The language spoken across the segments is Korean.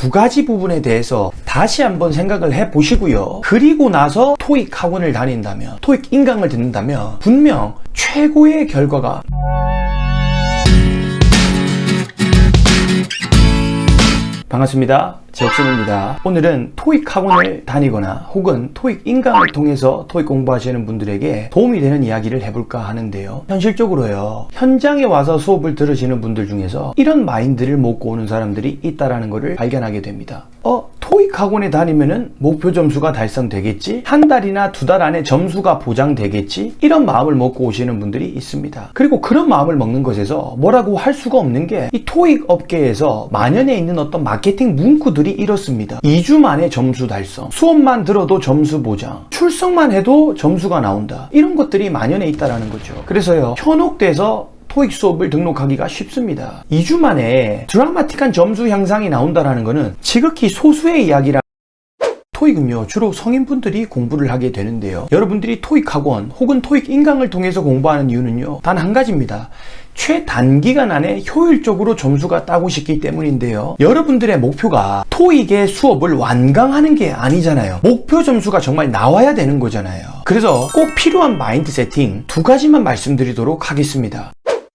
두 가지 부분에 대해서 다시 한번 생각을 해 보시고요. 그리고 나서 토익 학원을 다닌다면, 토익 인강을 듣는다면 분명 최고의 결과가 반갑습니다. 제옥순입니다. 오늘은 토익 학원을 다니거나 혹은 토익 인강을 통해서 토익 공부하시는 분들에게 도움이 되는 이야기를 해볼까 하는데요. 현실적으로요, 현장에 와서 수업을 들으시는 분들 중에서 이런 마인드를 먹고 오는 사람들이 있다라는 것을 발견하게 됩니다. 토익 학원에 다니면은 목표 점수가 달성되겠지? 한 달이나 두 달 안에 점수가 보장되겠지? 이런 마음을 먹고 오시는 분들이 있습니다. 그리고 그런 마음을 먹는 것에서 뭐라고 할 수가 없는 게 이 토익 업계에서 만연해 있는 어떤 마케팅 문구들이 이렇습니다. 2주 만에 점수 달성, 수업만 들어도 점수 보장, 출석만 해도 점수가 나온다. 이런 것들이 만연해 있다라는 거죠. 그래서요, 현혹돼서 토익 수업을 등록하기가 쉽습니다. 2주 만에 드라마틱한 점수 향상이 나온다는 것은 지극히 소수의 이야기라. 토익은요, 주로 성인분들이 공부를 하게 되는데요. 여러분들이 토익 학원 혹은 토익 인강을 통해서 공부하는 이유는요, 단 한 가지입니다. 최단기간 안에 효율적으로 점수가 따고 싶기 때문인데요. 여러분들의 목표가 토익의 수업을 완강하는 게 아니잖아요. 목표 점수가 정말 나와야 되는 거잖아요. 그래서 꼭 필요한 마인드 세팅 두 가지만 말씀드리도록 하겠습니다.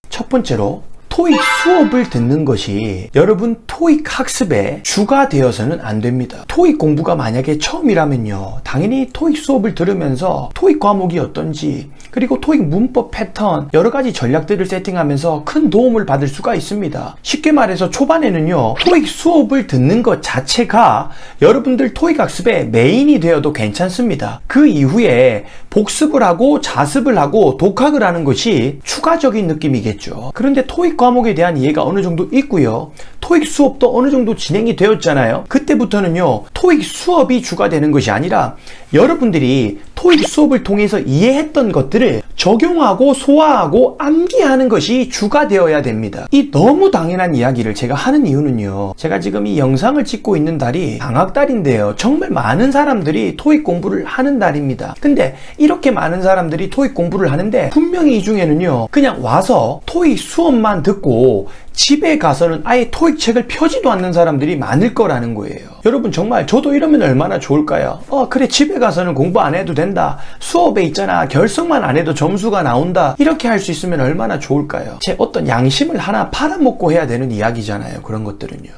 첫 번째로, 토익 수업을 듣는 것이 여러분 토익 학습의 주가 되어서는 안 됩니다. 토익 공부가 만약에 처음이라면요, 당연히 토익 수업을 들으면서 토익 과목이 어떤지, 그리고 토익 문법 패턴, 여러 가지 전략들을 세팅하면서 큰 도움을 받을 수가 있습니다. 쉽게 말해서 초반에는요, 토익 수업을 듣는 것 자체가 여러분들 토익 학습의 메인이 되어도 괜찮습니다. 그 이후에 복습을 하고 자습을 하고 독학을 하는 것이 추가적인 느낌이겠죠. 그런데 토익 과목에 대한 이해가 어느 정도 있고요, 토익 수업도 어느 정도 진행이 되었잖아요. 그때부터는요, 토익 수업이 주가 되는 것이 아니라 여러분들이 토익 수업을 통해서 이해했던 것들을 적용하고 소화하고 암기하는 것이 주가 되어야 됩니다. 이 너무 당연한 이야기를 제가 하는 이유는요, 제가 지금 이 영상을 찍고 있는 달이 방학달인데요, 정말 많은 사람들이 토익 공부를 하는 달입니다. 근데 이렇게 많은 사람들이 토익 공부를 하는데 분명히 이 중에는요, 그냥 와서 토익 수업만 듣고 집에 가서는 아예 토익 책을 펴지도 않는 사람들이 많을 거라는 거예요. 여러분, 정말 저도 이러면 얼마나 좋을까요? 그래, 집에 가서는 공부 안 해도 된다, 수업에 있잖아 결석만 안 해도 점수가 나온다, 이렇게 할 수 있으면 얼마나 좋을까요? 제 어떤 양심을 하나 팔아먹고 해야 되는 이야기잖아요, 그런 것들은요.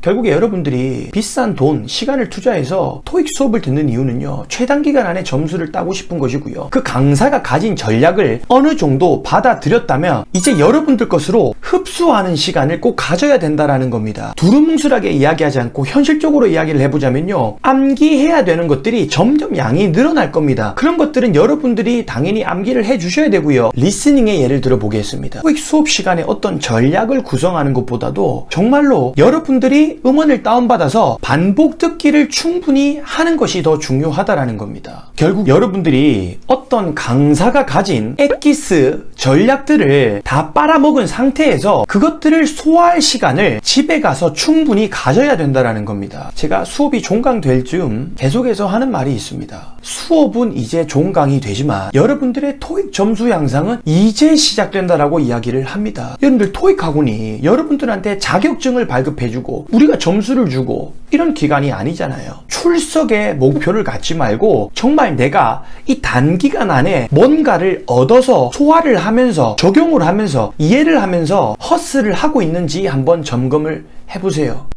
결국에 여러분들이 비싼 돈, 시간을 투자해서 토익 수업을 듣는 이유는요, 최단기간 안에 점수를 따고 싶은 것이고요, 그 강사가 가진 전략을 어느 정도 받아들였다면 이제 여러분들 것으로 흡수하는 시간을 꼭 가져야 된다라는 겁니다. 두루뭉술하게 이야기하지 않고 현실적으로 이야기를 해보자면요, 암기해야 되는 것들이 점점 양이 늘어날 겁니다. 그런 것들은 여러분들이 당연히 암기를 해주셔야 되고요. 리스닝의 예를 들어 보겠습니다. 토익 수업 시간에 어떤 전략을 구성하는 것보다도 정말로 여러분들이 음원을 다운받아서 반복 듣기를 충분히 하는 것이 더 중요하다라는 겁니다. 결국 여러분들이 어떤 강사가 가진 엑기스 전략들을 다 빨아먹은 상태에서 그것들을 소화할 시간을 집에 가서 충분히 가져야 된다라는 겁니다. 제가 수업이 종강될 즈음 계속해서 하는 말이 있습니다. 수업은 이제 종강이 되지만 여러분들의 토익 점수 향상은 이제 시작된다라고 이야기를 합니다. 여러분들 토익 학원이 여러분들한테 자격증을 발급해주고 우리가 점수를 주고 이런 기간이 아니잖아요. 출석의 목표를 갖지 말고 정말 내가 이 단기간 안에 뭔가를 얻어서 소화를 하면서 적용을 하면서 이해를 하면서 허스를 하고 있는지 한번 점검을 해보세요.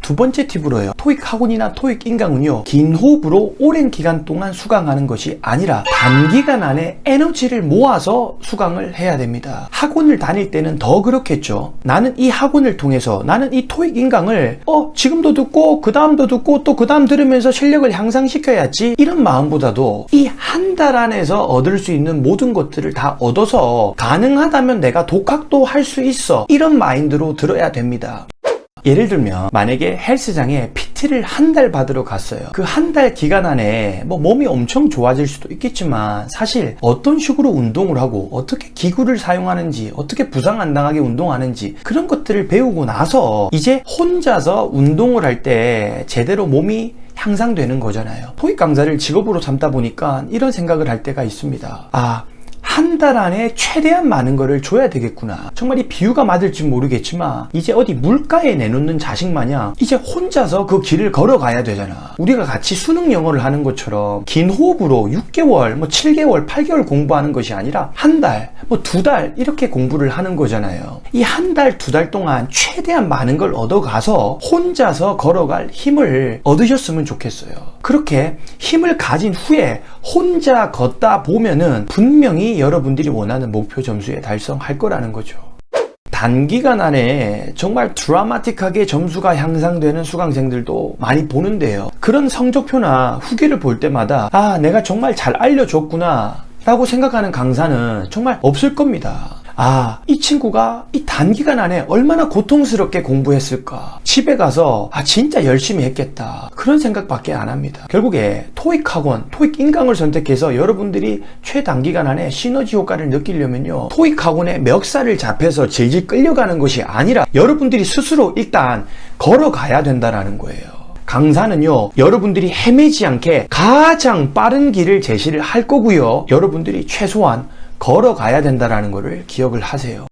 두 번째 팁으로요, 토익 학원이나 토익 인강은요, 긴 호흡으로 오랜 기간 동안 수강하는 것이 아니라 단기간 안에 에너지를 모아서 수강을 해야 됩니다. 학원을 다닐 때는 더 그렇겠죠. 나는 이 학원을 통해서, 나는 이 토익 인강을 지금도 듣고 그 다음도 듣고 또 그 다음 들으면서 실력을 향상시켜야지, 이런 마음보다도 이 한 달 안에서 얻을 수 있는 모든 것들을 다 얻어서 가능하다면 내가 독학도 할 수 있어, 이런 마인드로 들어야 됩니다. 예를 들면 만약에 헬스장에 PT를 한 달 받으러 갔어요. 그 한 달 기간 안에 몸이 엄청 좋아질 수도 있겠지만 사실 어떤 식으로 운동을 하고 어떻게 기구를 사용하는지, 어떻게 부상 안 당하게 운동하는지, 그런 것들을 배우고 나서 이제 혼자서 운동을 할 때 제대로 몸이 향상되는 거잖아요. 토익 강사를 직업으로 삼다 보니까 이런 생각을 할 때가 있습니다. 한 달 안에 최대한 많은 거를 줘야 되겠구나. 정말 이 비유가 맞을지 모르겠지만 이제 어디 물가에 내놓는 자식 마냥 이제 혼자서 그 길을 걸어가야 되잖아. 우리가 같이 수능 영어를 하는 것처럼 긴 호흡으로 6개월, 뭐 7개월, 8개월 공부하는 것이 아니라 한 달, 뭐 2달 이렇게 공부를 하는 거잖아요. 이 한 달, 2달 동안 최대한 많은 걸 얻어가서 혼자서 걸어갈 힘을 얻으셨으면 좋겠어요. 그렇게 힘을 가진 후에 혼자 걷다 보면은 분명히 여러분들이 원하는 목표 점수에 달성할 거라는 거죠. 단기간 안에 정말 드라마틱하게 점수가 향상되는 수강생들도 많이 보는데요. 그런 성적표나 후기를 볼 때마다 아, 내가 정말 잘 알려줬구나 라고 생각하는 강사는 정말 없을 겁니다. 아, 이 친구가 이 단기간 안에 얼마나 고통스럽게 공부했을까. 집에 가서 아, 진짜 열심히 했겠다. 그런 생각밖에 안 합니다. 결국에 토익 학원, 토익 인강을 선택해서 여러분들이 최단기간 안에 시너지 효과를 느끼려면요, 토익 학원에 멱살을 잡혀서 질질 끌려가는 것이 아니라 여러분들이 스스로 일단 걸어가야 된다는 거예요. 강사는요, 여러분들이 헤매지 않게 가장 빠른 길을 제시를 할 거고요, 여러분들이 최소한 걸어가야 된다는 것을 기억을 하세요.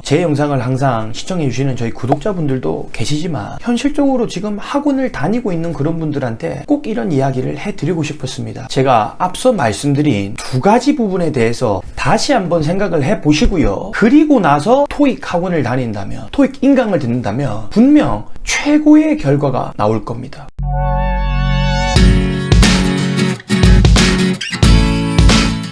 제 영상을 항상 시청해 주시는 저희 구독자분들도 계시지만 현실적으로 지금 학원을 다니고 있는 그런 분들한테 꼭 이런 이야기를 해드리고 싶었습니다. 제가 앞서 말씀드린 두 가지 부분에 대해서 다시 한번 생각을 해보시고요. 그리고 나서 토익 학원을 다닌다면, 토익 인강을 듣는다면 분명 최고의 결과가 나올 겁니다.